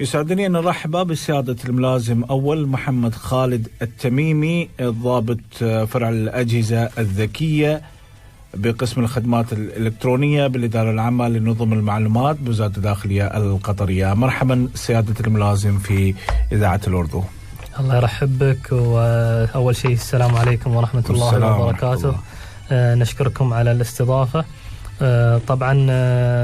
يسعدني أن نرحب بسيادة الملازم أول محمد خالد التميمي ضابط فرع الأجهزة الذكية بقسم الخدمات الإلكترونية بالإدارة العامة لنظم المعلومات بوزارة الداخلية القطرية. مرحبا سيادة الملازم في إذاعة الأردو. الله يرحب بك، وأول شيء السلام عليكم ورحمة الله وبركاته. نشكركم على الاستضافة. طبعا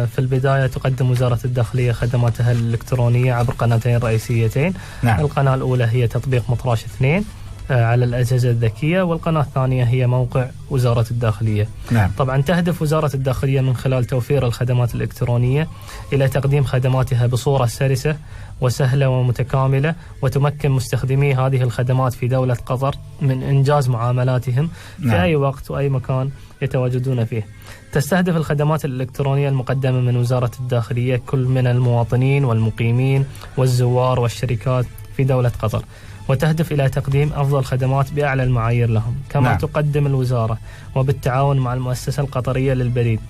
في البداية تقدم وزارة الداخلية خدماتها الإلكترونية عبر قناتين رئيسيتين. نعم. القناة الأولى هي تطبيق مطراش 2 على الأجهزة الذكية، والقناة الثانية هي موقع وزارة الداخلية. نعم. طبعا تهدف وزارة الداخلية من خلال توفير الخدمات الإلكترونية إلى تقديم خدماتها بصورة سلسة وسهلة ومتكاملة، وتمكن مستخدمي هذه الخدمات في دولة قطر من إنجاز معاملاتهم في أي وقت وأي مكان يتواجدون فيه. تستهدف الخدمات الإلكترونية المقدمة من وزارة الداخلية كل من المواطنين والمقيمين والزوار والشركات في دولة قطر، وتهدف إلى تقديم أفضل خدمات بأعلى المعايير لهم. كما تقدم الوزارة وبالتعاون مع المؤسسة القطرية للبريد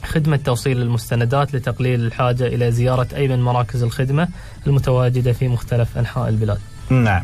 خدمة توصيل المستندات لتقليل الحاجة إلى زيارة أي من مراكز الخدمة المتواجدة في مختلف أنحاء البلاد. نعم.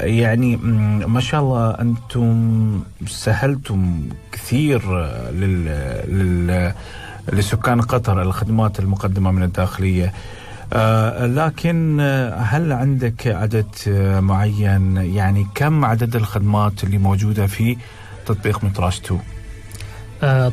يعني ما شاء الله أنتم سهلتم كثير لسكان قطر الخدمات المقدمة من الداخلية. لكن هل عندك عدد معين، يعني كم عدد الخدمات اللي موجودة في تطبيق مطراش 2؟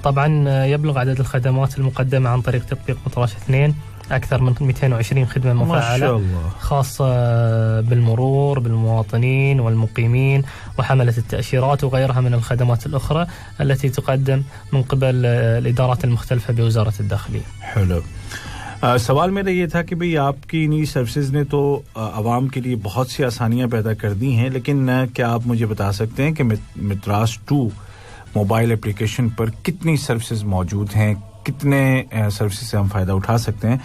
طبعا يبلغ عدد الخدمات المقدمة عن طريق تطبيق مطراش 2 أكثر من 220 خدمة مفعلة خاصة بالمرور بالمواطنين والمقيمين وحملة التأشيرات وغيرها من الخدمات الأخرى التي تقدم من قبل الإدارات المختلفة بوزارة الداخلية. حلو. سوال میرا یہ تھا کہ بھئی آپ کی نئی سروسز نے تو عوام کے لیے بہت سی آسانیاں پیدا کر دی ہیں، لیکن کیا آپ مجھے بتا سکتے ہیں کہ مطراش 2 موبائل اپلیکیشن پر کتنی سروسز موجود ہیں، کتنے سروسز سے ہم فائدہ اٹھا سکتے ہیں؟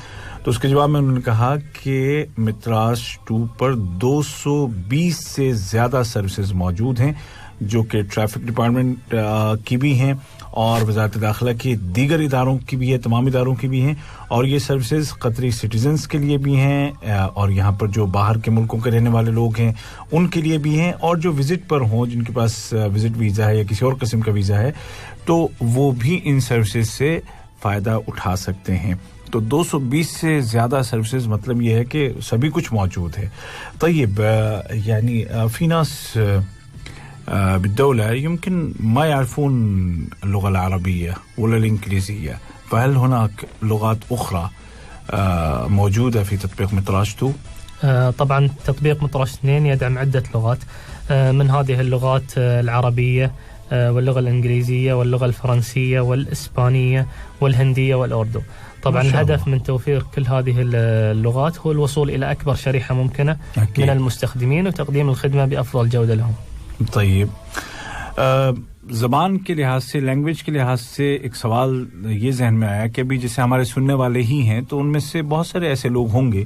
تو اس کے جواب میں انہوں نے کہا کہ مطراش 2 پر 220 سے زیادہ سروسز موجود ہیں جو کہ ٹریفک ڈپارٹمنٹ کی بھی ہیں اور وزارت داخلہ کے دیگر اداروں کی بھی ہے، تمام اداروں کی بھی ہیں، اور یہ سروسز قطری سٹیزنز کے لیے بھی ہیں اور یہاں پر جو باہر کے ملکوں کے رہنے والے لوگ ہیں ان کے لیے بھی ہیں، اور جو وزٹ پر ہوں جن کے پاس وزٹ ویزا ہے یا کسی اور قسم کا ویزا ہے تو وہ بھی ان سروسز سے فائدہ اٹھا سکتے ہیں. تو 220 سے زیادہ سروسز مطلب یہ ہے کہ سبھی کچھ موجود ہے. طيب يعني في ناس بالدولة يمكن ما يعرفون اللغة العربية ولا الإنجليزية، فهل هناك لغات أخرى موجودة في تطبيق مطراش 2؟ طبعا تطبيق مطراش 2 يدعم عدة لغات، من هذه اللغات العربية واللغة الإنجليزية واللغة الفرنسية والإسبانية والهندية والأردو. طبعا الهدف من توفير كل هذه اللغات هو الوصول إلى أكبر شريحة ممكنة أكيد من المستخدمين وتقديم الخدمة بأفضل جودة لهم. طيب زبان کے لحاظ سے، لینگویج کے لحاظ سے ایک سوال یہ ذہن میں آیا کہ ابھی جیسے ہمارے سننے والے ہی ہیں تو ان میں سے بہت سارے ایسے لوگ ہوں گے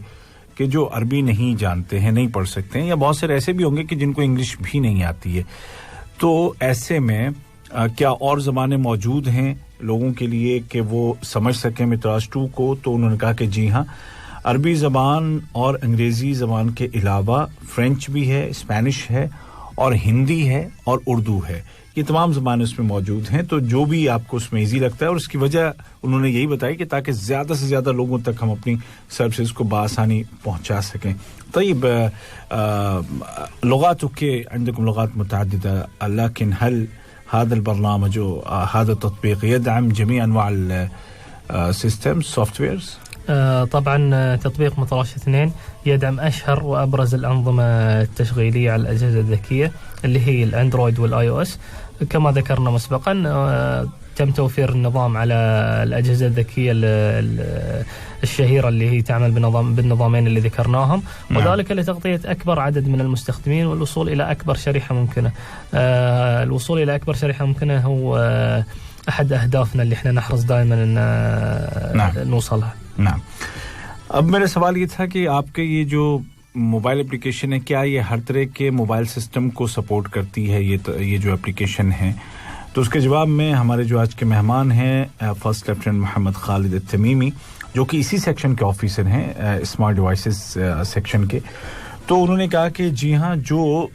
کہ جو عربی نہیں جانتے ہیں، نہیں پڑھ سکتے ہیں، یا بہت سارے ایسے بھی ہوں گے کہ جن کو انگلش بھی نہیں آتی ہے. تو ایسے میں کیا اور زبانیں موجود ہیں لوگوں کے لیے کہ وہ سمجھ سکیں مطراش 2 کو؟ تو انہوں نے کہا کہ جی ہاں، عربی زبان اور انگریزی زبان کے علاوہ فرینچ بھی ہے، اسپینش ہے اور ہندی ہے اور اردو ہے. یہ تمام زبانیں اس میں موجود ہیں، تو جو بھی آپ کو اس میں ایزی لگتا ہے. اور اس کی وجہ انہوں نے یہی بتائی کہ تاکہ زیادہ سے زیادہ لوگوں تک ہم اپنی سروسز کو بآسانی پہنچا سکیں. طيب لغاتك عندكم لغات متعددة، لكن هل هذا البرنامج هذا التطبيق يدعم جميع أنواع السيستمز سوفتويرز؟ طبعا تطبيق مطراش 2 يدعم أشهر وأبرز الأنظمة التشغيلية على الأجهزة الذكية اللي هي الأندرويد والآي أو إس. كما ذكرنا مسبقا تم توفير النظام على الأجهزة الذكية الشهيرة اللي هي تعمل بالنظامين اللي ذكرناهم، وذلك لتغطية أكبر عدد من المستخدمين والوصول إلى أكبر شريحة ممكنة. الوصول إلى أكبر شريحة ممكنة هو أحد أهدافنا اللي احنا نحرص دائما أن نوصلها. نعم. اب میرا سوال یہ تھا کہ آپ کے یہ جو موبائل اپلیکیشن ہے کیا یہ ہر طرح کے موبائل سسٹم کو سپورٹ کرتی ہے یہ جو اپلیکیشن ہے؟ تو اس کے جواب میں ہمارے جو آج کے مہمان ہیں فرسٹ لیفٹیننٹ محمد خالد التمیمی جو کہ اسی سیکشن کے آفیسر ہیں اسمارٹ ڈیوائسز سیکشن کے، تو انہوں نے کہا کہ جی ہاں، جو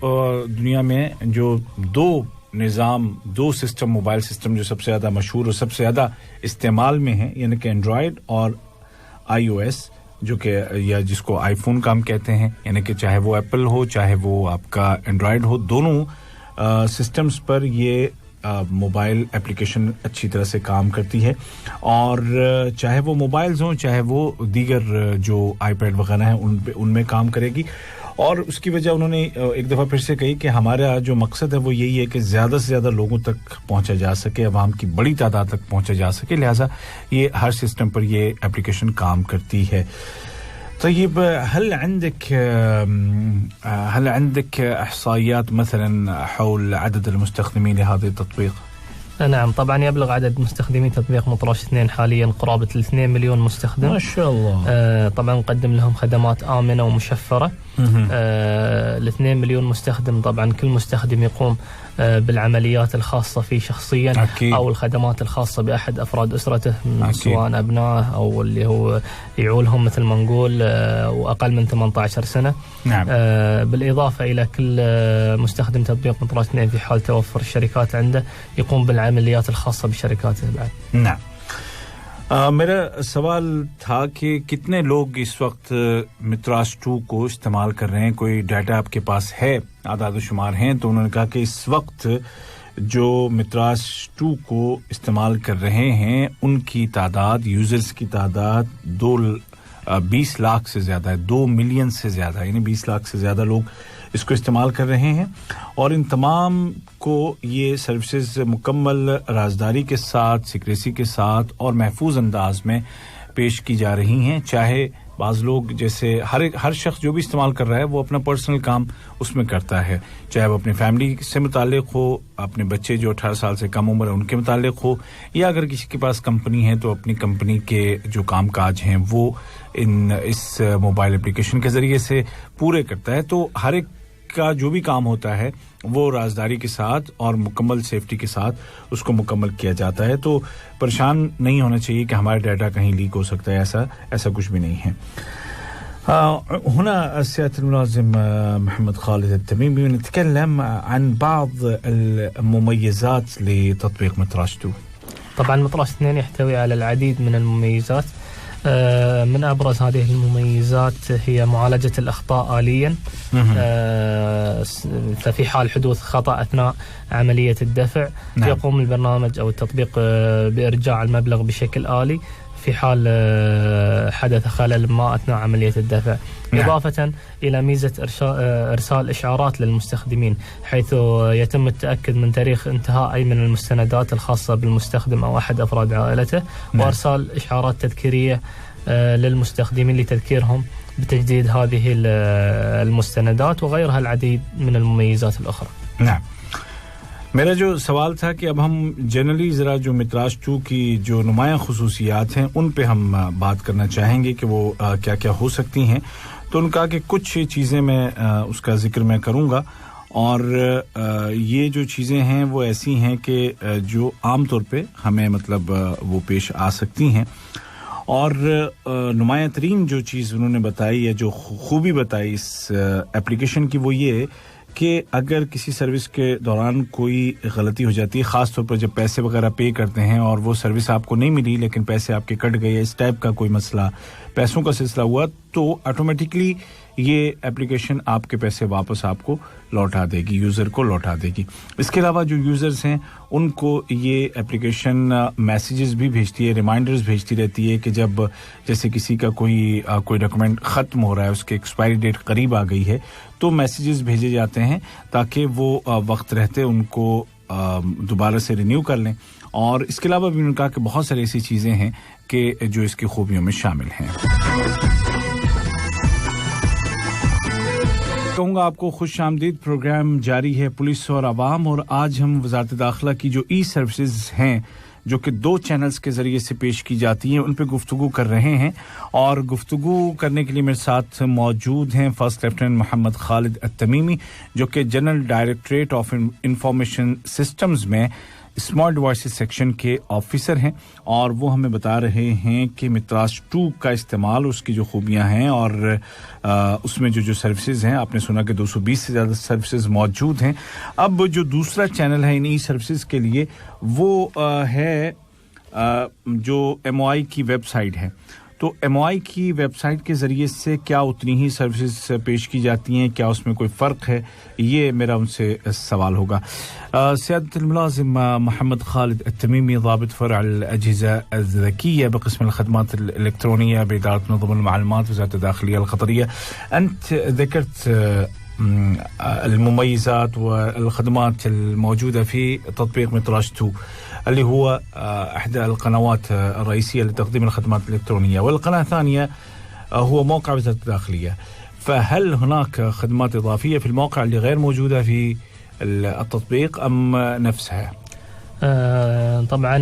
دنیا میں جو دو سسٹم موبائل سسٹم جو سب سے زیادہ مشہور اور سب سے زیادہ استعمال میں ہیں، یعنی کہ اینڈرائیڈ اور آئی او ایس، جو کہ یا جس کو آئی فون کا ہم کہتے ہیں، یعنی کہ چاہے وہ ایپل ہو چاہے وہ آپ کا اینڈرائیڈ ہو، دونوں سسٹمز پر یہ موبائل اپلیکیشن اچھی طرح سے کام کرتی ہے. اور چاہے وہ موبائلز ہوں چاہے وہ دیگر جو آئی پیڈ وغیرہ ہیں ان میں کام کرے گی. اور اس کی وجہ انہوں نے ایک دفعہ پھر سے کہی کہ ہمارا جو مقصد ہے وہ یہی ہے کہ زیادہ سے زیادہ لوگوں تک پہنچا جا سکے، عوام کی بڑی تعداد تک پہنچا جا سکے، لہٰذا یہ ہر سسٹم پر یہ اپلیکیشن کام کرتی ہے. طيب هل عندك إحصائيات مثلا حول عدد المستخدمين لهذا التطبيق؟ نعم، طبعا يبلغ عدد مستخدمي تطبيق مطراش 2 حاليا قرابة 2 مليون مستخدم. ما شاء الله. طبعا نقدم لهم خدمات آمنة ومشفرة. 2 مليون مستخدم، طبعا كل مستخدم يقوم بالعمليات الخاصة فيه شخصيا أكيد. أو الخدمات الخاصة بأحد أفراد أسرته سواء أبنائه أو اللي هو يعولهم مثل ما نقول وأقل من 18 سنة. نعم. بالإضافة إلى كل مستخدم تطبيق مطراش 2 في حال توفر الشركات عنده يقوم بالعمليات الخاصة بشركاته بعد. نعم. میرا سوال تھا کہ کتنے لوگ اس وقت متراس 2 کو استعمال کر رہے ہیں, کوئی ڈیٹا آپ کے پاس ہے, اعداد و شمار ہیں؟ تو انہوں نے کہا کہ اس وقت جو متراس 2 کو استعمال کر رہے ہیں ان کی تعداد, یوزرز کی تعداد 20 لاکھ سے زیادہ ہے, 2 ملین سے زیادہ, یعنی 20 لاکھ سے زیادہ لوگ اس کو استعمال کر رہے ہیں, اور ان تمام کو یہ سروسز مکمل رازداری کے ساتھ, سیکریسی کے ساتھ اور محفوظ انداز میں پیش کی جا رہی ہیں. چاہے بعض لوگ جیسے ہر شخص جو بھی استعمال کر رہا ہے وہ اپنا پرسنل کام اس میں کرتا ہے, چاہے وہ اپنی فیملی سے متعلق ہو, اپنے بچے جو 18 سال سے کم عمر ہے ان کے متعلق ہو, یا اگر کسی کے پاس کمپنی ہے تو اپنی کمپنی کے جو کام کاج ہیں وہ اس موبائل اپلیکیشن کے ذریعے سے پورے کرتا ہے. تو ہر ایک کا جو بھی کام ہوتا ہے وہ رازداری کے ساتھ اور مکمل سیفٹی کے ساتھ اس کو مکمل کیا جاتا ہے. تو پریشان نہیں ہونا چاہیے کہ ہمارا ڈیٹا کہیں لیک ہو سکتا ہے, ایسا کچھ بھی نہیں ہے. هنا سيادة الملازم محمد خالد التميمي نتكلم عن بعض المميزات لتطبيق متراس 2. طبعا متراس 2 يحتوي على العديد من المميزات, من أبرز هذه المميزات هي معالجة الأخطاء آليا, ففي حال حدوث خطأ أثناء عملية الدفع يقوم البرنامج أو التطبيق بإرجاع المبلغ بشكل آلي في حال حدث خلل ما أثناء عملية الدفع. إضافة إلى ميزة إرسال إشعارات للمستخدمين, حيث يتم التأكد من تاريخ انتهاء أي من المستندات الخاصة بالمستخدم أو أحد أفراد عائلته, وإرسال إشعارات تذكيرية للمستخدمين لتذكيرهم بتجديد هذه المستندات وغيرها العديد من المميزات الأخرى. نعم. میرا جو سوال تھا کہ اب ہم جنرلی ذرا جو متراس 2 کی جو نمایاں خصوصیات ہیں ان پہ ہم بات کرنا چاہیں گے کہ وہ کیا کیا ہو سکتی ہیں. تو ان کا کہ کچھ چیزیں میں اس کا ذکر میں کروں گا, اور یہ جو چیزیں ہیں وہ ایسی ہیں کہ جو عام طور پہ ہمیں مطلب وہ پیش آ سکتی ہیں. اور نمایاں ترین جو چیز انہوں نے بتائی یا جو خوبی بتائی اس اپلیکیشن کی وہ یہ کہ اگر کسی سروس کے دوران کوئی غلطی ہو جاتی ہے, خاص طور پر جب پیسے وغیرہ پے کرتے ہیں اور وہ سروس آپ کو نہیں ملی لیکن پیسے آپ کے کٹ گئے, اس ٹائپ کا کوئی مسئلہ, پیسوں کا سلسلہ ہوا, تو آٹومیٹکلی یہ اپلیکیشن آپ کے پیسے واپس آپ کو لوٹا دے گی, یوزر کو لوٹا دے گی. اس کے علاوہ جو یوزرز ہیں ان کو یہ اپلیکیشن میسیجز بھی بھیجتی ہے, ریمائنڈرز بھیجتی رہتی ہے کہ جب جیسے کسی کا کوئی ڈاکومنٹ ختم ہو رہا ہے, اس کی ایکسپائری ڈیٹ قریب آ گئی ہے, تو میسیجز بھیجے جاتے ہیں تاکہ وہ وقت رہتے ان کو دوبارہ سے رینیو کر لیں. اور اس کے علاوہ بھی انہوں نے کہا کہ بہت ساری ایسی چیزیں ہیں کہ جو اس کی خوبیوں میں شامل ہیں. کہوں گا آپ کو خوش آمدید. پروگرام جاری ہے پولیس اور عوام, اور آج ہم وزارت داخلہ کی جو ای سروسز ہیں جو کہ 2 چینلز کے ذریعے سے پیش کی جاتی ہیں ان پہ گفتگو کر رہے ہیں. اور گفتگو کرنے کے لیے میرے ساتھ موجود ہیں فرسٹ لیفٹیننٹ محمد خالد التمیمی جو کہ general directorate of information systems میں اسمال ڈیوائسز سیکشن کے آفیسر ہیں, اور وہ ہمیں بتا رہے ہیں کہ متراس 2 کا استعمال, اس کی جو خوبیاں ہیں, اور اس میں جو سروسز ہیں, آپ نے سنا کہ 220 سے زیادہ سروسز موجود ہیں. اب جو دوسرا چینل ہے ان ای سروسز کے لیے وہ ہے جو MOI کی ویب سائٹ ہے. تو MOI کی ویب سائٹ کے ذریعے سے کیا اتنی ہی سروسز پیش کی جاتی ہیں, کیا اس میں کوئی فرق ہے, یہ میرا ان سے سوال ہوگا. سيادة الملازم محمد خالد التميمي ضابط فرع الأجهزة الذكية بقسم الخدمات الإلكترونية بإدارة نظم المعلومات وزارة الداخلية القطرية, أنت ذكرت المميزات والخدمات الموجودة في تطبيق متراس 2 اللي هو إحدى القنوات الرئيسية لتقديم الخدمات الإلكترونية, والقناة الثانية هو موقع وزارة الداخلية. فهل هناك خدمات إضافية في الموقع اللي غير موجودة في التطبيق أم نفسها؟ طبعا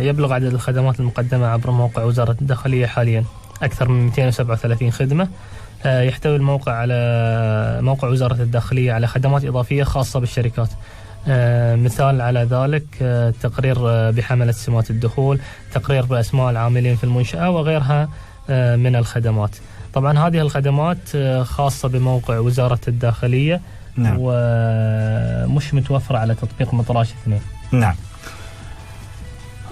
يبلغ عدد الخدمات المقدمة عبر موقع وزارة الداخلية حاليا أكثر من 237 خدمة. يحتوي الموقع على موقع وزارة الداخلية على خدمات إضافية خاصة بالشركات, مثال على ذلك تقرير بحملة سمات الدخول, تقرير بأسماء العاملين في المنشأة وغيرها من الخدمات. طبعا هذه الخدمات خاصة بموقع وزارة الداخلية. نعم. ومش متوفرة على تطبيق متراس 2. نعم.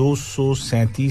237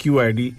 QID,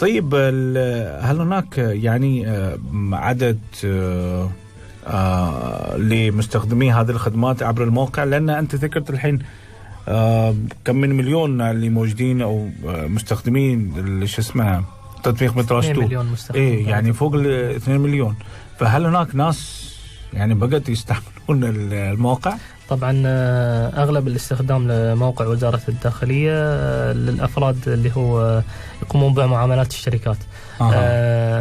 طيب هل هناك يعني عدد لمستخدمي هذه الخدمات عبر الموقع؟ لأن أنت ذكرت الحين كم من مليون اللي موجودين أو مستخدمين شو اسمه تطبيق متراش 2 مليون مستخدم، إيه يعني فوق 2 مليون، فهل هناك ناس يعني بقت يستعملون الموقع؟ طبعا اغلب الاستخدام لموقع وزارة الداخلية للافراد اللي هو يقومون بمعاملات الشركات.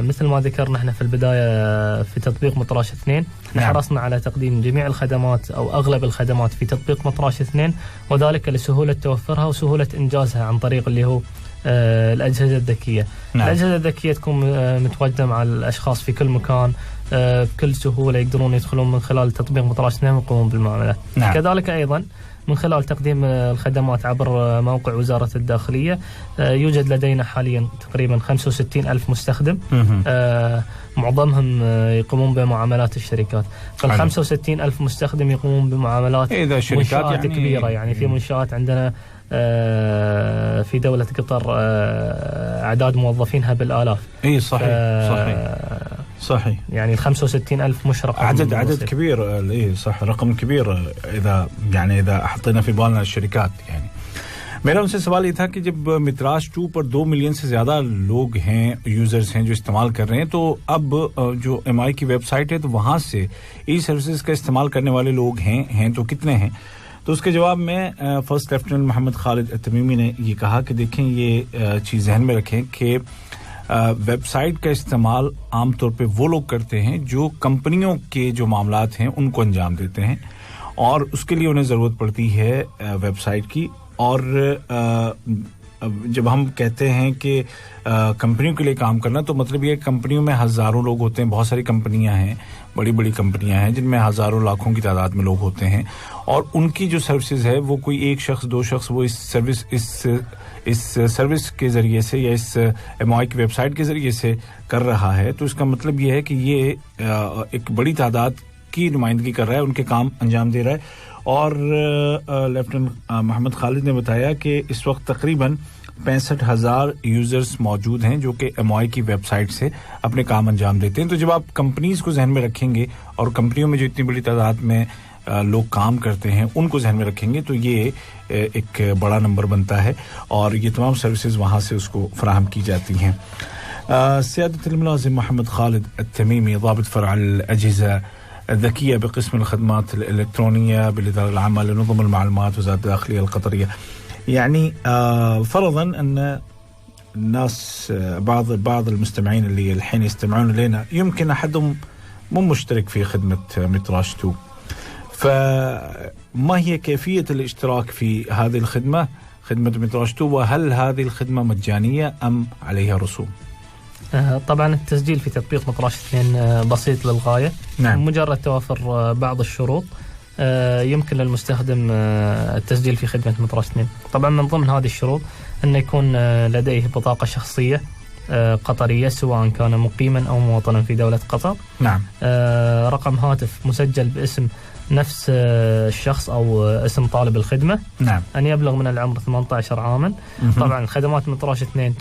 مثل ما ذكرنا احنا في البداية في تطبيق مطراش 2، احنا حرصنا على تقديم جميع الخدمات او اغلب الخدمات في تطبيق مطراش 2، وذلك لسهولة توفرها وسهولة انجازها عن طريق اللي هو الأجهزة الذكية. الأجهزة الذكية تكون متواجدة مع الأشخاص في كل مكان بكل سهولة، يقدرون يدخلون من خلال تطبيق مطراش 2 ويقومون بالمعاملات. كذلك أيضا من خلال تقديم الخدمات عبر موقع وزارة الداخلية يوجد لدينا حاليا تقريبا 65,000 مستخدم، معظمهم يقومون بمعاملات الشركات. فال 65,000 مستخدم يقومون بمعاملات منشآت يعني كبيرة، يعني في منشآت عندنا في دولة قطر أعداد موظفينها بالآلاف. إيه صحيح صحيح يعني 65,000 مش رقم عدد كبير. إيه صح، رقم كبير إذا حطينا في بالنا الشركات. يعني میرا ان سے سوال یہ تھا کہ جب متراش 2 پر 2 ملین سے زیادہ لوگ ہیں، یوزرز ہیں جو استعمال کر رہے ہیں، تو اب جو ایم آئی کی ویب سائٹ ہے تو وہاں سے ای سروسز کا استعمال کرنے والے لوگ ہیں تو کتنے ہیں؟ تو اس کے جواب میں فرسٹ لیفٹیننٹ محمد خالد التمیمی نے یہ کہا کہ دیکھیں یہ چیز ذہن میں رکھیں کہ ویب سائٹ کا استعمال عام طور پہ وہ لوگ کرتے ہیں جو کمپنیوں کے جو معاملات ہیں ان کو انجام دیتے ہیں، اور اس کے لیے انہیں ضرورت پڑتی ہے ویب سائٹ کی. اور جب ہم کہتے ہیں کہ کمپنیوں کے لیے کام کرنا تو مطلب یہ کمپنیوں میں ہزاروں لوگ ہوتے ہیں، بہت ساری کمپنیاں ہیں، بڑی بڑی کمپنیاں ہیں جن میں ہزاروں لاکھوں کی تعداد میں لوگ ہوتے ہیں، اور ان کی جو سروسز ہے وہ کوئی ایک شخص دو شخص وہ اس سروس کے ذریعے سے یا اس ایم آئی کی ویب سائٹ کے ذریعے سے کر رہا ہے. تو اس کا مطلب یہ ہے کہ یہ ایک بڑی تعداد کی نمائندگی کر رہا ہے، ان کے کام انجام دے رہا ہے. اور لیفٹیننٹ محمد خالد نے بتایا کہ اس وقت تقریباً 65,000 یوزرز موجود ہیں جو کہ ایم آئی کی ویب سائٹ سے اپنے کام انجام دیتے ہیں. تو جب آپ کمپنیز کو ذہن میں رکھیں گے اور کمپنیوں میں جو اتنی بڑی تعداد میں لوگ کام کرتے ہیں ان کو ذہن میں رکھیں گے تو یہ ایک بڑا نمبر بنتا ہے، اور یہ تمام سروسز وہاں سے اس کو فراہم کی جاتی ہیں. سیادة الملازم محمد خالد التميمي ضابط فرع الأجهزة الذكية بقسم الخدمات الإلكترونية بالإدارة العامة لنظم المعلومات وزارة الداخلية القطرية، يعني فرضا أن الناس بعض المستمعين اللي الحين يستمعون إلينا يمكن أحدهم مو مشترك في خدمة متراش 2، فما هي كيفية الاشتراك في هذه الخدمة، خدمة متراش 2، وهل هذه الخدمة مجانية أم عليها رسوم؟ طبعا التسجيل في تطبيق مطراش 2 بسيط للغاية. نعم. مجرد توفر بعض الشروط يمكن للمستخدم التسجيل في خدمة مطراش 2. طبعا من ضمن هذه الشروط أن يكون لديه بطاقة شخصية قطرية سواء كان مقيما أو مواطنا في دولة قطر. نعم. رقم هاتف مسجل باسم نفس الشخص أو اسم طالب الخدمة. نعم. أن يبلغ من العمر 18 عاما. طبعا الخدمات من طراز 2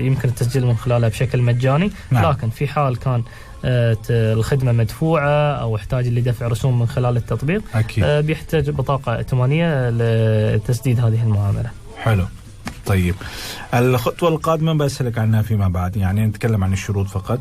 يمكن التسجيل من خلالها بشكل مجاني. نعم. لكن في حال كان الخدمة مدفوعة أو احتاج لدفع رسوم من خلال التطبيق أكيد. بيحتاج بطاقة ائتمانية لتسديد هذه المعاملة. حلو. طيب الخطوة القادمة بسألك عنها فيما بعد, يعني نتكلم عن الشروط فقط.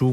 2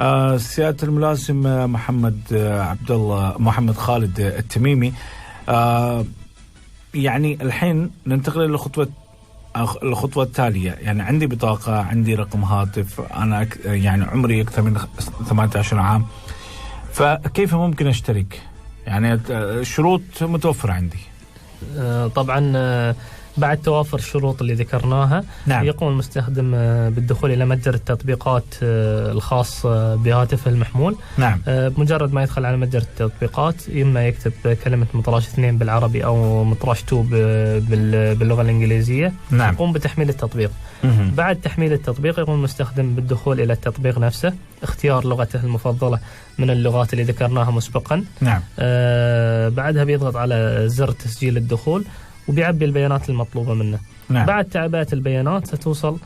سيادة الملازم محمد خالد التميمي، يعني الحين ننتقل الخطوة التالية. يعني عندي بطاقة، عندي رقم هاتف، أنا يعني عمري أكثر من 18 عام، فكيف ممكن أشترك؟ يعني الشروط متوفرة عندي. طبعا بعد توافر الشروط اللي ذكرناها، نعم، يقوم المستخدم بالدخول إلى متجر التطبيقات الخاص بهاتفه المحمول. نعم. بمجرد ما يدخل على متجر التطبيقات إما يكتب كلمة مطراش 2 بالعربي أو مطراش 2 باللغة الإنجليزية. نعم. يقوم بتحميل التطبيق. بعد تحميل التطبيق يقوم المستخدم بالدخول إلى التطبيق نفسه، اختيار لغته المفضلة من اللغات اللي ذكرناها مسبقا. نعم. بعدها بيضغط على زر تسجيل الدخول وبيعبي البيانات المطلوبة منه. نعم. بعد تعبئة البيانات ستوصل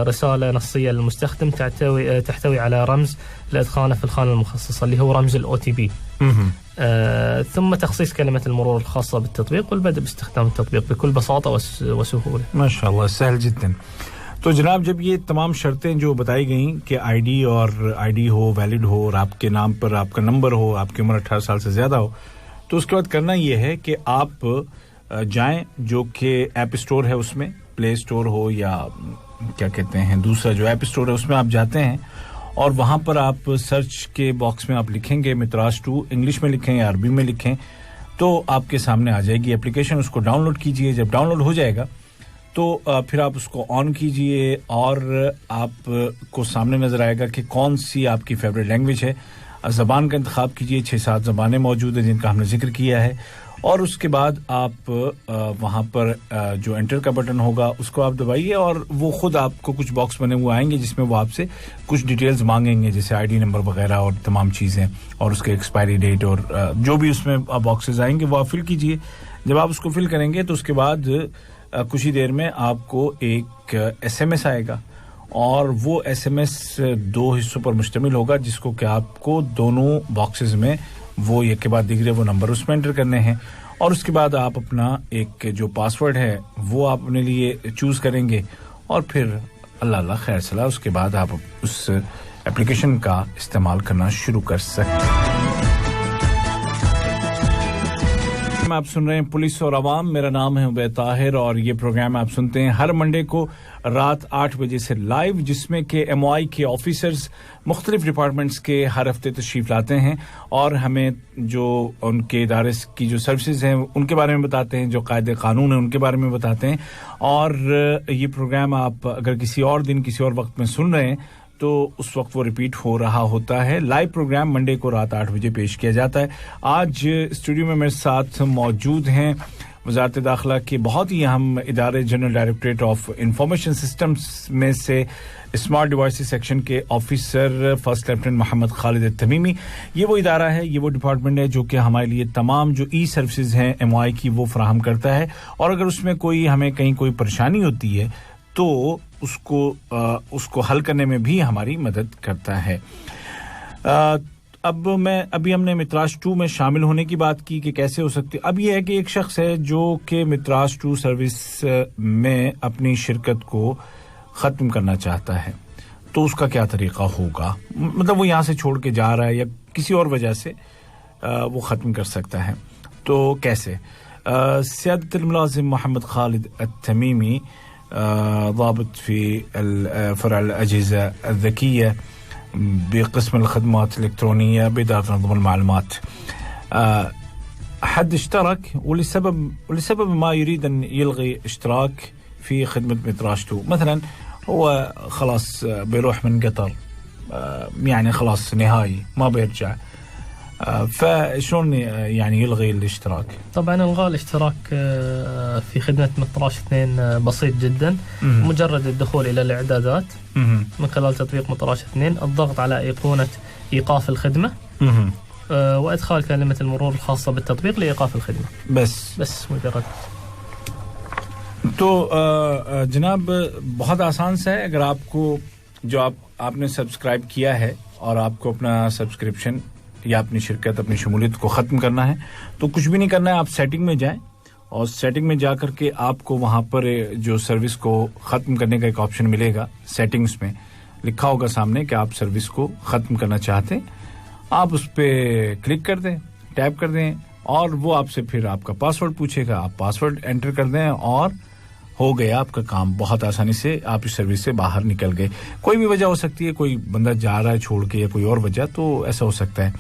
رسالة نصية للمستخدم تحتوي على رمز لإدخاله في الخانة المخصصة اللي هو رمز الOTP. ثم تخصيص كلمة المرور الخاصة بالتطبيق والبدء باستخدام التطبيق بكل بساطة وسهولة. ما شاء الله، سهل جدا. تو جناب جب یہ تمام شرطیں جو بتائی گئیں کہ آئی ڈی ہو، ویلڈ ہو اور آپ کے نام پر آپ کا نمبر ہو، آپ کی عمر 18 سال سے زیادہ ہو، تو اس کے بعد کرنا یہ ہے کہ آپ جائیں جو کہ ایپ اسٹور ہے، اس میں پلے اسٹور ہو یا کیا کہتے ہیں دوسرا جو ایپ اسٹور ہے اس میں آپ جاتے ہیں اور وہاں پر آپ سرچ کے باکس میں آپ لکھیں گے متراس 2، انگلش میں لکھیں یا عربی میں لکھیں تو آپ کے سامنے آ جائے گی اپلیکیشن. اس کو ڈاؤن لوڈ کیجئے. جب ڈاؤن لوڈ ہو جائے گا تو پھر آپ اس کو آن کیجئے اور آپ کو سامنے نظر آئے گا کہ کون سی آپ کی فیوریٹ لینگویج ہے. زبان کا انتخاب کیجئے. 6-7 زبانیں موجود ہیں جن کا ہم نے ذکر کیا ہے اور اس کے بعد آپ وہاں پر جو انٹر کا بٹن ہوگا اس کو آپ دبائیے اور وہ خود آپ کو کچھ باکس بنے ہوئے آئیں گے جس میں وہ آپ سے کچھ ڈیٹیلز مانگیں گے جیسے آئی ڈی نمبر وغیرہ اور تمام چیزیں اور اس کے ایکسپائری ڈیٹ اور جو بھی اس میں باکسز آئیں گے وہ آپ فل کیجئے. جب آپ اس کو فل کریں گے تو اس کے بعد کچھ ہی دیر میں آپ کو ایک ایس ایم ایس آئے گا اور وہ ایس ایم ایس 2 حصوں پر مشتمل ہوگا جس کو کہ آپ کو دونوں باکسز میں وہ ایک کے بعد دیگرے وہ نمبر اس میں انٹر کرنے ہیں اور اس کے بعد آپ اپنا ایک جو پاسورڈ ہے وہ آپ اپنے لیے چوز کریں گے اور پھر اللہ خیر صلاح اس کے بعد آپ اس ایپلیکیشن کا استعمال کرنا شروع کر سکتے ہیں. آپ سن رہے ہیں پولیس اور عوام. میرا نام ہے عبید طاہر اور یہ پروگرام آپ سنتے ہیں ہر منڈے کو رات 8 بجے سے لائیو, جس میں کہ ایم او آئی کے آفیسرز مختلف ڈپارٹمنٹس کے ہر ہفتے تشریف لاتے ہیں اور ہمیں جو ان کے ادارے کی جو سروسز ہیں ان کے بارے میں بتاتے ہیں, جو قاعدے قانون ہیں ان کے بارے میں بتاتے ہیں. اور یہ پروگرام آپ اگر کسی اور دن کسی اور وقت میں سن رہے ہیں تو اس وقت وہ ریپیٹ ہو رہا ہوتا ہے. لائیو پروگرام منڈے کو رات 8 بجے پیش کیا جاتا ہے. آج اسٹوڈیو میں میرے ساتھ موجود ہیں وزارت داخلہ کے بہت ہی اہم ادارے general directorate of information systems میں سے اسمارٹ ڈیوائسز سیکشن کے آفیسر فرسٹ لیفٹیننٹ محمد خالد التمیمی. یہ وہ ادارہ ہے, یہ وہ ڈپارٹمنٹ ہے جو کہ ہمارے لیے تمام جو ای سروسز ہیں ایم او آئی کی وہ فراہم کرتا ہے اور اگر اس میں کوئی ہمیں کہیں کوئی پریشانی ہوتی ہے تو اس کو حل کرنے میں بھی ہماری مدد کرتا ہے. ابھی ہم نے متراج 2 میں شامل ہونے کی بات کی کہ کیسے ہو سکتی. اب یہ ہے کہ ایک شخص ہے جو کہ متراج 2 سروس میں اپنی شرکت کو ختم کرنا چاہتا ہے تو اس کا کیا طریقہ ہوگا, مطلب وہ یہاں سے چھوڑ کے جا رہا ہے یا کسی اور وجہ سے وہ ختم کر سکتا ہے تو کیسے. سیادة الملازم محمد خالد التميمي ضابط في فرع الأجهزة الذكية بقسم الخدمات الإلكترونية بإدارة نظم المعلومات حد اشترك ولسبب ما يريد أن يلغي اشتراك في خدمة متراج 2. مثلا هو خلاص بيروح من قطر يعني خلاص نهائي ما بيرجع, فشلون يعني يلغي الاشتراك؟ طبعا الغاء الاشتراك في خدمة متراج 2 بسيط جدا. مجرد الدخول إلى الإعدادات من خلال تطبيق متراج 2, الضغط على أيقونة إيقاف الخدمة وإدخال كلمة المرور الخاصة بالتطبيق لإيقاف الخدمة. بس مجرد. تو جناب بہت آسان سا ہے. اگر آپ کو جو آپ نے سبسکرائب کیا ہے اور آپ کو اپنا سبسکرپشن یا اپنی شرکت اپنی شمولیت کو ختم کرنا ہے تو کچھ بھی نہیں کرنا ہے. آپ سیٹنگ میں جائیں اور سیٹنگ میں جا کر کے آپ کو وہاں پر جو سروس کو ختم کرنے کا ایک آپشن ملے گا. سیٹنگز میں لکھا ہوگا سامنے کہ آپ سروس کو ختم کرنا چاہتے ہیں. آپ اس پہ کلک کر دیں, ٹیپ کر دیں اور وہ آپ سے پھر آپ کا پاسورڈ پوچھے گا. آپ پاسورڈ انٹر کر دیں اور ہو گیا آپ کا کام. بہت آسانی سے آپ اس سروس سے باہر نکل گئے. کوئی بھی وجہ ہو سکتی ہے, کوئی بندہ جا رہا ہے چھوڑ کے یا کوئی اور وجہ, تو ایسا ہو سکتا ہے.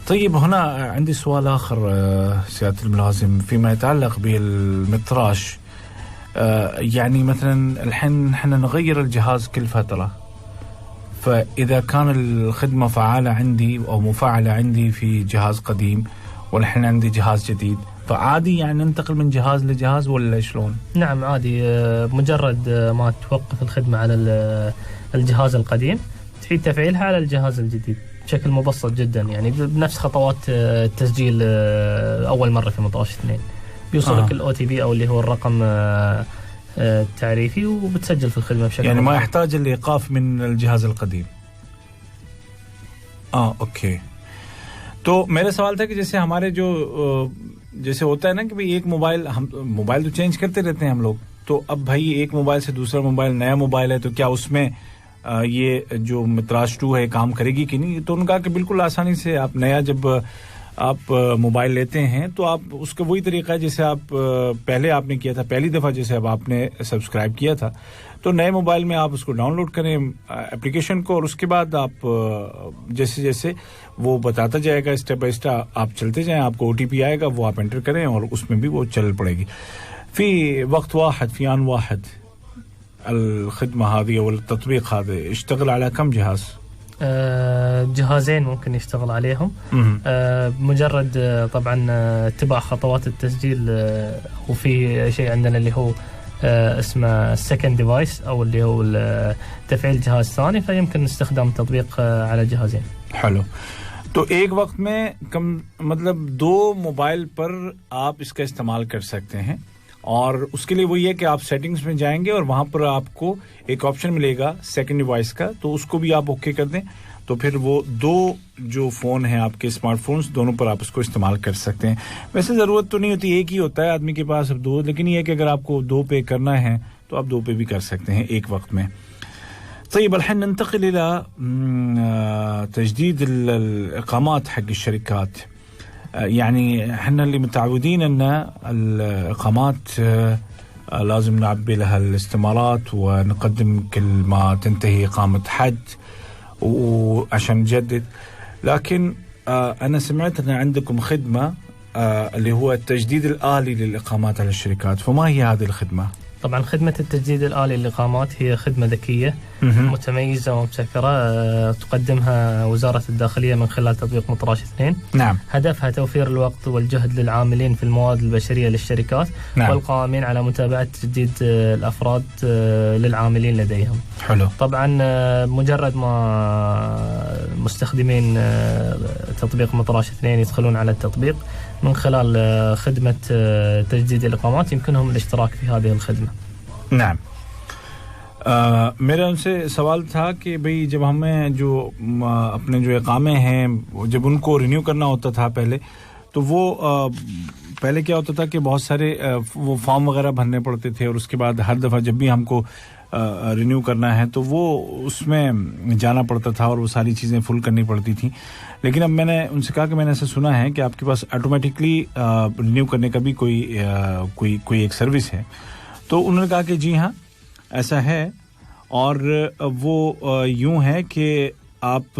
طيب هنا عندي سؤال آخر سيادة الملازم فيما يتعلق بالمتراج. يعني مثلا الحين نحن نغير الجهاز كل فترة, فإذا كان الخدمة فعالة عندي أو مفعلة عندي في جهاز قديم والحين عندي جهاز جديد, فعادي يعني ننتقل من جهاز لجهاز ولا شلون؟ نعم عادي. مجرد ما توقف الخدمة على الجهاز القديم تعيد تفعيلها على الجهاز الجديد بشكل مبسط جدا, يعني بنفس خطوات التسجيل أول مرة في متراج 2. بيوصلك الأو تي بي أو اللي هو الرقم التعريفي وبتسجل في الخدمة بشكل يعني ما يحتاج الإيقاف من الجهاز القديم. اوكي. تو میرا سوال تھا کہ جیسے ہمارے جو جیسے ہوتا ہے نا کہ بھئی ایک موبائل تو چینج کرتے رہتے ہیں ہم لوگ, تو اب بھائی ایک موبائل سے دوسرا موبائل نیا موبائل ہے تو کیا اس میں یہ جو متراج 2 ہے کام کرے گی کہ نہیں؟ تو ان کا کہ بالکل آسانی سے آپ نیا جب آپ موبائل لیتے ہیں تو آپ اس کا وہی طریقہ ہے جیسے آپ پہلے آپ نے کیا تھا, پہلی دفعہ جیسے اب آپ نے سبسکرائب کیا تھا تو نئے موبائل میں آپ اس کو ڈاؤن لوڈ کریں اپلیکیشن کو, اور اس کے بعد آپ جیسے جیسے وہ بتاتا جائے گا اسٹیپ بائی اسٹیپ آپ چلتے جائیں, آپ کو او ٹی پی آئے گا وہ آپ انٹر کریں اور اس میں بھی وہ چل پڑے گی. في وقت واحد في آن واحد الخدمة هذه والتطبيق هذا يشتغل على كم جهاز؟ جهازين ممكن يشتغل عليهم. مجرد طبعا اتباع خطوات التسجيل, وفي شيء عندنا اللي هو اسمه second device أو اللي هو تفعيل جهاز ثاني, فيمكن استخدام التطبيق على جهازين. حلو. تو ایک وقت میں کم مطلب 2 موبائل پر آپ اس کا استعمال کر سکتے ہیں اور اس کے لیے وہ یہ کہ آپ سیٹنگز میں جائیں گے اور وہاں پر آپ کو ایک آپشن ملے گا سیکنڈ ڈیوائس کا تو اس کو بھی آپ اوکے کر دیں تو پھر وہ 2 جو فون ہیں آپ کے اسمارٹ فونز دونوں پر آپ اس کو استعمال کر سکتے ہیں ویسے ضرورت تو نہیں ہوتی ایک ہی ہوتا ہے آدمی کے پاس اب 2 لیکن یہ ہے کہ اگر آپ کو 2 پہ کرنا ہے تو آپ 2 پہ بھی کر سکتے ہیں ایک وقت میں طيب الحين ننتقل إلى تجديد الإقامات حق الشركات يعني احنا اللي متعودين ان الإقامات لازم نعبي لها الاستمارات ونقدم كل ما تنتهي إقامة حد وعشان نجدد لكن أنا سمعت أن عندكم خدمة اللي هو التجديد الآلي للإقامات على الشركات فما هي هذه الخدمة؟ طبعا خدمة التجديد الآلي للإقامات هي خدمة ذكية متميزة ومبتكرة تقدمها وزارة الداخلية من خلال تطبيق مطراش 2 نعم. هدفها توفير الوقت والجهد للعاملين في الموارد البشرية للشركات نعم. والقائمين على متابعة تجديد الأفراد للعاملين لديهم حلو. طبعا مجرد ما مستخدمين تطبيق مطراش 2 يدخلون على التطبيق من خلال خدمة تجديد الإقامات يمكنهم الاشتراك في هذه الخدمة نعم میرا ان سے سوال تھا کہ بھئی جب ہمیں جو اپنے جو اقامے ہیں جب ان کو رینیو کرنا ہوتا تھا پہلے تو وہ پہلے کیا ہوتا تھا کہ بہت سارے وہ فارم وغیرہ بھرنے پڑتے تھے اور اس کے بعد ہر دفعہ جب بھی ہم کو رینیو کرنا ہے تو وہ اس میں جانا پڑتا تھا اور وہ ساری چیزیں فل کرنی پڑتی تھیں لیکن اب میں نے ان سے کہا کہ میں نے ایسا سنا ہے کہ آپ کے پاس آٹومیٹکلی رینیو کرنے کا بھی کوئی ایک سروس ہے تو انہوں نے کہا کہ جی ہاں ایسا ہے اور وہ یوں ہے کہ آپ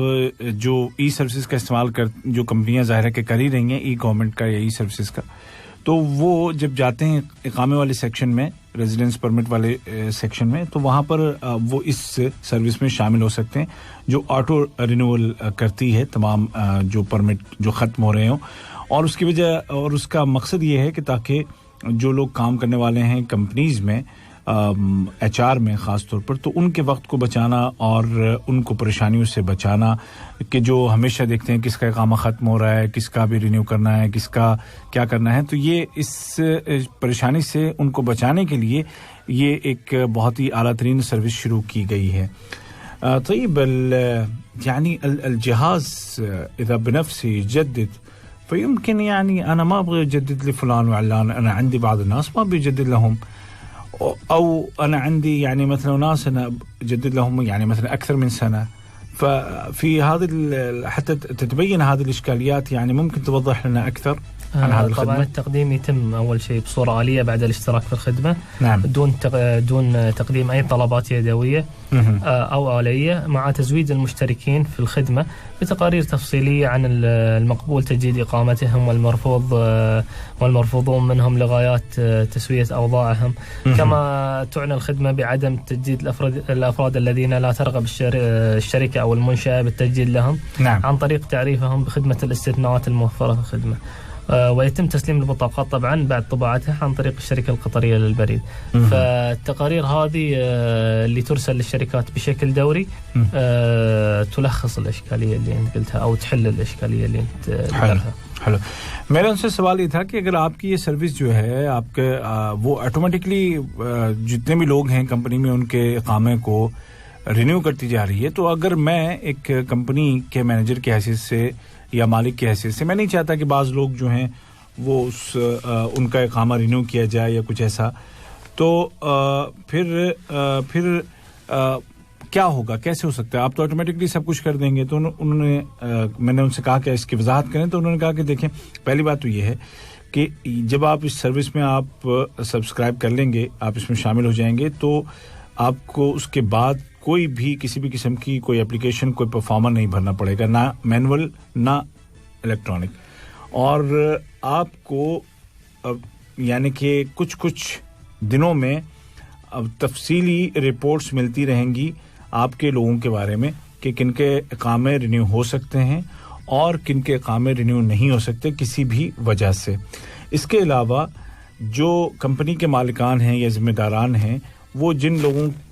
جو ای سروسز کا استعمال جو کمپنیاں ظاہر ہے کہ کر ہی رہی ہیں ای گورنمنٹ کا یا ای سروسز کا تو وہ جب جاتے ہیں اقامے والے سیکشن میں ریزیڈنس پرمٹ والے سیکشن میں تو وہاں پر وہ اس سروس میں شامل ہو سکتے ہیں جو آٹو رینیول کرتی ہے تمام جو پرمٹ جو ختم ہو رہے ہوں اور اس کی وجہ اور اس کا مقصد یہ ہے کہ تاکہ جو لوگ کام کرنے والے ہیں کمپنیز میں ایچ آر میں خاص طور پر تو ان کے وقت کو بچانا اور ان کو پریشانیوں سے بچانا کہ جو ہمیشہ دیکھتے ہیں کس کا اقامہ ختم ہو رہا ہے کس کا بھی رینیو کرنا ہے کس کا کیا کرنا ہے تو یہ اس پریشانی سے ان کو بچانے کے لیے یہ ایک بہت ہی اعلیٰ ترین سروس شروع کی گئی ہے طيب يعني الجهاز اذا بنفسه يجدد فيمكن يعني انا ما ابغى اجدد لفلان وعلان انا عندي بعض الناس ما بيجدد لهم او انا عندي يعني مثلا ناس انا اجدد لهم يعني مثلا اكثر من سنه ففي هذه حتى تتبين هذه الاشكاليات يعني ممكن توضح لنا اكثر عن هذه الخدمه طبعا التقديم يتم اول شيء بصوره آلية بعد الاشتراك في الخدمه نعم. دون تقديم اي طلبات يدويه او آلية مع تزويد المشتركين في الخدمه بتقارير تفصيليه عن المقبول تجديد اقامتهم والمرفوضون منهم لغايات تسويه اوضاعهم كما تعنى الخدمه بعدم تجديد الافراد الذين لا ترغب الشركه او المنشاه بالتجديد لهم نعم. عن طريق تعريفهم بخدمه الاستثناءات الموفره في الخدمه ويتم تسليم البطاقات طبعا بعد طباعتها عن طريق الشركة القطرية للبريد فالتقارير هذه اللي ترسل للشركات بشكل دوري تلخص الإشكالية اللي انت قلتها أو تحل الإشكالية اللي انت ذكرتها حلو میرا ان سے سوال یہ تھا کہ اگر آپ کی یہ سروس جو ہے آپ کے وہ آٹومیٹکلی جتنے بھی لوگ ہیں کمپنی میں ان کے اقامے کو رینیو کرتی جا رہی ہے تو اگر میں ایک کمپنی کے مینیجر کی حیثیت سے یا مالک کی حیثیت سے میں نہیں چاہتا کہ بعض لوگ جو ہیں وہ ان کا اقامہ رینیو کیا جائے یا کچھ ایسا تو پھر کیا ہوگا کیسے ہو سکتا ہے آپ تو آٹومیٹکلی سب کچھ کر دیں گے تو انہوں نے میں نے ان سے کہا کہ اس کی وضاحت کریں تو انہوں نے کہا کہ دیکھیں پہلی بات تو یہ ہے کہ جب آپ اس سروس میں آپ سبسکرائب کر لیں گے آپ اس میں شامل ہو جائیں گے تو آپ کو اس کے بعد کوئی بھی کسی بھی قسم کی کوئی اپلیکیشن کوئی پرفارمر نہیں بھرنا پڑے گا نہ مینول نہ الیکٹرانک اور آپ کو یعنی کہ کچھ دنوں میں اب تفصیلی رپورٹس ملتی رہیں گی آپ کے لوگوں کے بارے میں کہ کن کے اقامے رینیو ہو سکتے ہیں اور کن کے اقامے رینیو نہیں ہو سکتے کسی بھی وجہ سے اس کے علاوہ جو کمپنی کے مالکان ہیں یا ذمہ داران ہیں وہ جن لوگوں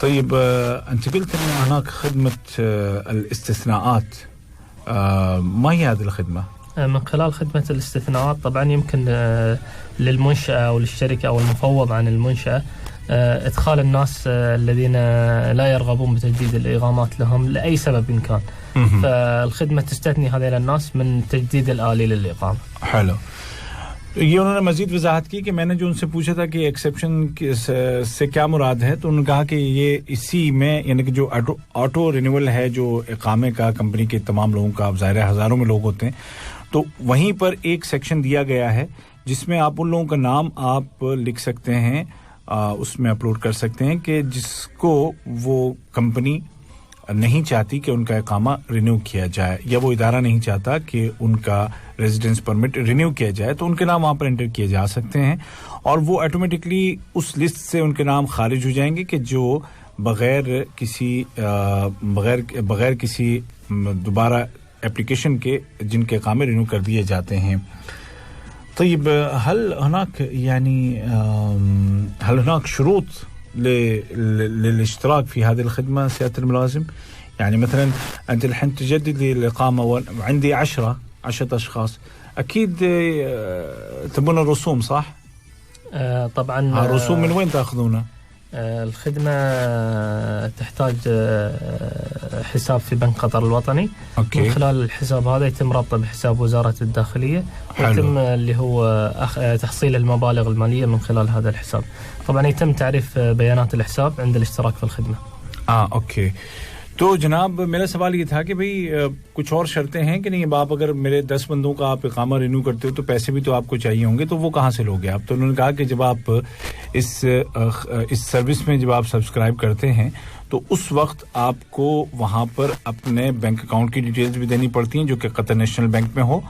طيب انت قلت ان هناك خدمه الاستثناءات ما هي هذه الخدمه من خلال خدمة الاستثناءات طبعا يمكن للمنشأة أو للشركة أو المفوض عن المنشأة إدخال الناس الذين لا يرغبون بتجديد الإقامات لهم لأي سبب إن كان فالخدمة تستثني هذول الناس من تجديد الآلي للإقامة حلو یہ انہوں نے مزید وضاحت کی کہ میں نے جو ان سے پوچھا تھا کہ ایکسیپشن سے کیا مراد ہے تو انہوں نے کہا کہ یہ اسی میں یعنی کہ جو آٹو رینیول ہے جو اقامے کا کمپنی کے تمام لوگوں کا ظاہر ہے ہزاروں میں لوگ ہوتے ہیں تو وہیں پر ایک سیکشن دیا گیا ہے جس میں آپ ان لوگوں کا نام آپ لکھ سکتے ہیں اس میں اپلوڈ کر سکتے ہیں کہ جس کو وہ کمپنی نہیں چاہتی کہ ان کا اقامہ رینیو کیا جائے یا وہ ادارہ نہیں چاہتا کہ ان کا ریزیڈنس پرمٹ رینیو کیا جائے تو ان کے نام وہاں پر انٹر کیے جا سکتے ہیں اور وہ آٹومیٹکلی اس لسٹ سے ان کے نام خارج ہو جائیں گے کہ جو بغیر کسی دوبارہ اپلیکیشن کے جن کے اقامے رینیو کر دیے جاتے ہیں طيب هل هناك شروط للاشتراك في هذه الخدمة سيادة الملازم يعني مثلا أنت الحين تجدد لي الإقامة وعندي 10 أشخاص أكيد تبون الرسوم صح؟ طبعا الرسوم من وين تأخذونها؟ الخدمة تحتاج حساب في بنك قطر الوطني أوكي. من خلال الحساب هذا يتم ربطه بحساب وزارة الداخلية ويتم اللي هو تحصيل المبالغ المالية من خلال هذا الحساب طبعا يتم تعريف بيانات الحساب عند الاشتراك في الخدمة اوكي تو جناب میرا سوال یہ تھا کہ بھئی کچھ اور شرطیں ہیں کہ نہیں آپ اگر میرے 10 بندوں کا آپ اقامہ رینیو کرتے ہو تو پیسے بھی تو آپ کو چاہیے ہوں گے تو وہ کہاں سے لوگے آپ تو انہوں نے کہا کہ جب آپ اس سروس میں جب آپ سبسکرائب کرتے ہیں تو اس وقت آپ کو وہاں پر اپنے بینک اکاؤنٹ کی ڈیٹیلز بھی دینی پڑتی ہیں جو کہ قطر نیشنل بینک میں ہو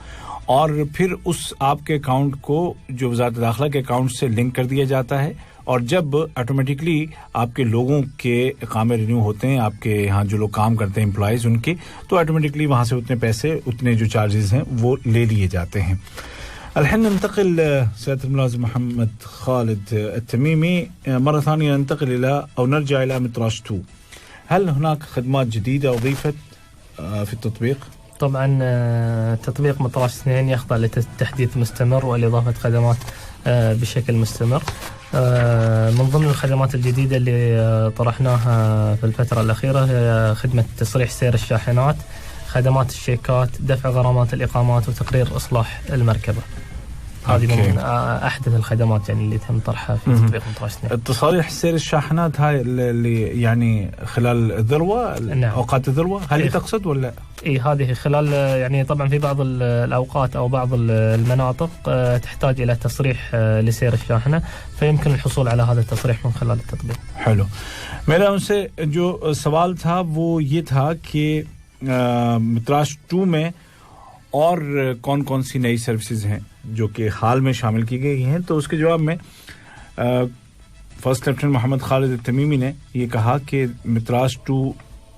اور پھر اس آپ کے اکاؤنٹ کو جو وزارت داخلہ کے اکاؤنٹ سے لنک کر دیا جاتا ہے اور جب آٹومیٹکلی آپ کے لوگوں کے اقامے رینیو ہوتے ہیں آپ کے ہاں جو لوگ کام کرتے ہیں امپلائیز ان کے تو آٹومیٹکلی وہاں سے اتنے پیسے اتنے جو چارجز ہیں وہ لے لیے جاتے ہیں الحين ننتقل سيادة الملازم محمد خالد التميمي مرة ثانية ننتقل إلى أو نرجع إلى متراج 2 هل هناك خدمات جديدة أضيفت في التطبيق؟ طبعا تطبيق متراج 2 يخضع لتحديث مستمر والإضافة خدمات بشكل مستمر من ضمن الخدمات الجديدة اللي طرحناها في الفترة الأخيرة هي خدمة تصريح سير الشاحنات خدمات الشيكات دفع غرامات الإقامات وتقرير إصلاح المركبة هذه من أحدث الخدمات يعني اللي تم طرحها في تطبيق متراج 2 تصاريح سير الشاحنات هاي اللي يعني خلال الذروة نعم. أوقات الذروة هل تقصد ولا هذه خلال يعني طبعا في بعض الأوقات أو بعض المناطق تحتاج إلى تصريح لسير الشاحنة فيمكن الحصول على هذا التصريح من خلال التطبيق حلو میرا ان سے جو سوال تھا وہ یہ تھا کہ متراج 2 میں اور کون کون سی نئی سروسز ہیں جو کہ حال میں شامل کی گئی ہیں تو اس کے جواب میں فرسٹ لیفٹیننٹ محمد خالد التمیمی نے یہ کہا کہ متراج 2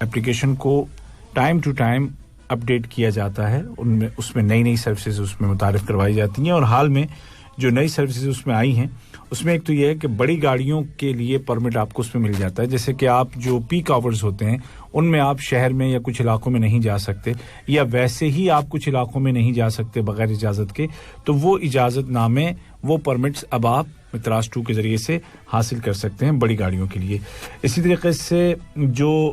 اپلیکیشن کو ٹائم ٹو ٹائم اپڈیٹ کیا جاتا ہے اس میں نئی سروسز اس میں متعارف کروائی جاتی ہیں اور حال میں جو نئی سروسز اس میں آئی ہیں اس میں ایک تو یہ ہے کہ بڑی گاڑیوں کے لیے پرمٹ آپ کو اس میں مل جاتا ہے جیسے کہ آپ جو پیک آورز ہوتے ہیں ان میں آپ شہر میں یا کچھ علاقوں میں نہیں جا سکتے یا ویسے ہی آپ کچھ علاقوں میں نہیں جا سکتے بغیر اجازت کے تو وہ اجازت نامے وہ پرمٹس اب آپ متراج 2 کے ذریعے سے حاصل کر سکتے ہیں بڑی گاڑیوں کے لیے اسی طریقے سے جو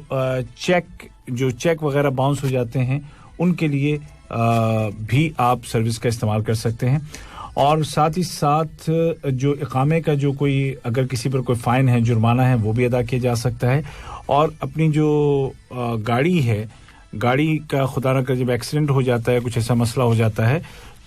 چیک وغیرہ باؤنس ہو جاتے ہیں ان کے لیے بھی آپ سروس کا استعمال کر سکتے ہیں اور ساتھ ہی ساتھ جو اقامے کا جو کوئی اگر کسی پر کوئی فائن ہے جرمانہ ہے وہ بھی ادا کیا جا سکتا ہے اور اپنی جو گاڑی ہے گاڑی کا خدا نہ کرے جب ایکسیڈنٹ ہو جاتا ہے کچھ ایسا مسئلہ ہو جاتا ہے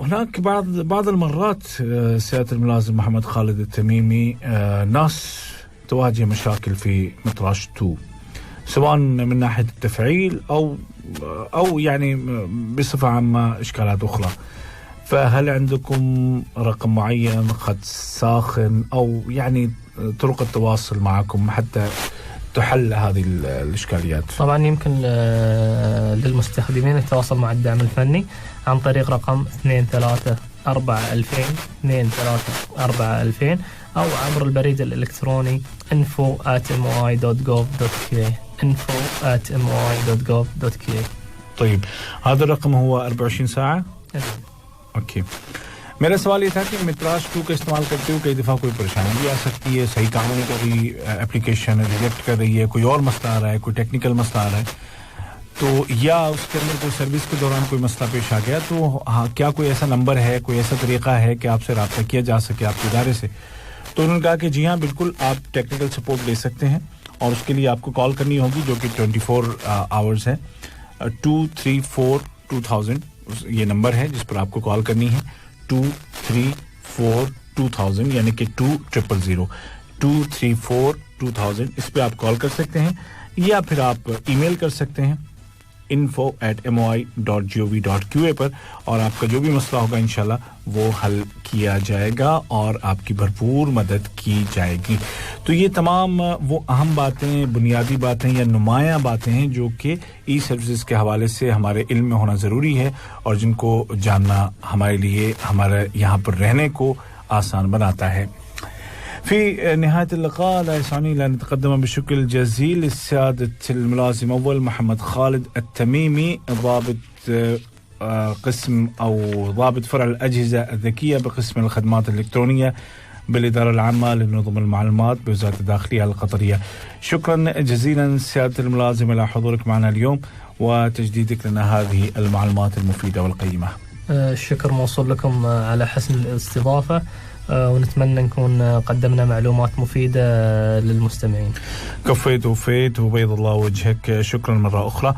هناك بعض المرات سيادة الملازم محمد خالد التميمي ناس تواجه مشاكل في مطرش 2 سواء من ناحية التفعيل أو يعني بصفة عامة إشكالات أخرى فهل عندكم رقم معين خط ساخن أو يعني طرق التواصل معكم حتى تحل هذه الإشكاليات طبعا يمكن للمستخدمين التواصل مع الدعم الفني عن طريق رقم 234020 أو عبر البريد الإلكتروني info@moi.gov.qa info@moi.gov.qa طيب هذا الرقم هو 24 ساعة اوكي میرا سوال یہ تھا کہ متراج 2 کا استعمال کرتے ہوئے کئی دفعہ کوئی پریشانی بھی آ سکتی ہے صحیح کام نہیں کر رہی اپلیکیشن ریجیکٹ کر رہی ہے کوئی اور مسئلہ آ رہا ہے کوئی ٹیکنیکل مسئلہ آ رہا ہے تو یا اس کے اندر کوئی سروس کے دوران کوئی مسئلہ پیش آ گیا تو کیا کوئی ایسا نمبر ہے کوئی ایسا طریقہ ہے کہ آپ سے رابطہ کیا جا سکے آپ کے ادارے سے تو انہوں نے کہا کہ جی ہاں بالکل آپ ٹیکنیکل سپورٹ لے سکتے ہیں اور اس کے لیے آپ کو کال کرنی ہوگی جو کہ 24 آورز ہے 234-2000 یہ نمبر ہے جس پر آپ کو کال کرنی ہے 234-2000 یعنی کہ 234-2000 اس پہ آپ کال کر سکتے ہیں یا پھر آپ ای میل کر سکتے ہیں info@moi.gov.qa پر اور آپ کا جو بھی مسئلہ ہوگا انشاءاللہ وہ حل کیا جائے گا اور آپ کی بھرپور مدد کی جائے گی تو یہ تمام وہ اہم باتیں بنیادی باتیں یا نمایاں باتیں ہیں جو کہ ای سروسز کے حوالے سے ہمارے علم میں ہونا ضروری ہے اور جن کو جاننا ہمارے لیے ہمارے یہاں پر رہنے کو آسان بناتا ہے في نهاية اللقاء لا يسعني إلا أن نتقدم بشكر جزيل لسيادة الملازم أول محمد خالد التميمي ضابط قسم أو ضابط فرع الأجهزة الذكية بقسم الخدمات الإلكترونية بالإدارة العامة لنظم المعلومات بوزارة الداخلية القطرية شكرا جزيلا سيادة الملازم على حضورك معنا اليوم وتجديدك لنا هذه المعلومات المفيدة والقيمة الشكر موصول لكم على حسن الاستضافة ونتمنى نكون قدمنا معلومات مفيدة للمستمعين كفيت وفيت وبيض الله وجهك شكرا مرة أخرى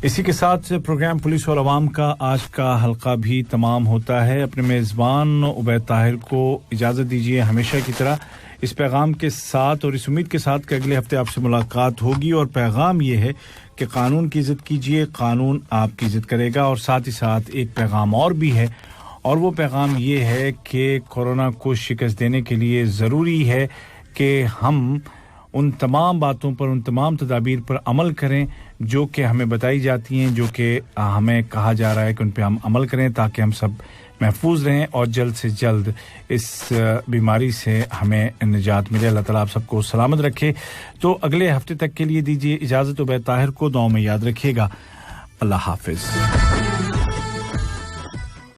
اسی کے ساتھ پروگرام پولیس اور عوام کا آج کا حلقہ بھی تمام ہوتا ہے اپنے میزبان عبید طاہر کو اجازت دیجیے ہمیشہ کی طرح اس پیغام کے ساتھ اور اس امید کے ساتھ کہ اگلے ہفتے آپ سے ملاقات ہوگی اور پیغام یہ ہے کہ قانون کی عزت کیجیے قانون آپ کی عزت کرے گا اور ساتھ ہی ساتھ ایک پیغام اور بھی ہے اور وہ پیغام یہ ہے کہ کورونا کو شکست دینے کے لیے ضروری ہے کہ ہم ان تمام باتوں پر ان تمام تدابیر پر عمل کریں جو کہ ہمیں بتائی جاتی ہیں جو کہ ہمیں کہا جا رہا ہے کہ ان پہ ہم عمل کریں تاکہ ہم سب محفوظ رہیں اور جلد سے جلد اس بیماری سے ہمیں نجات ملے اللہ تعالیٰ آپ سب کو سلامت رکھے تو اگلے ہفتے تک کے لیے دیجیے اجازت عبید طاہر کو دعاؤں میں یاد رکھیے گا اللہ حافظ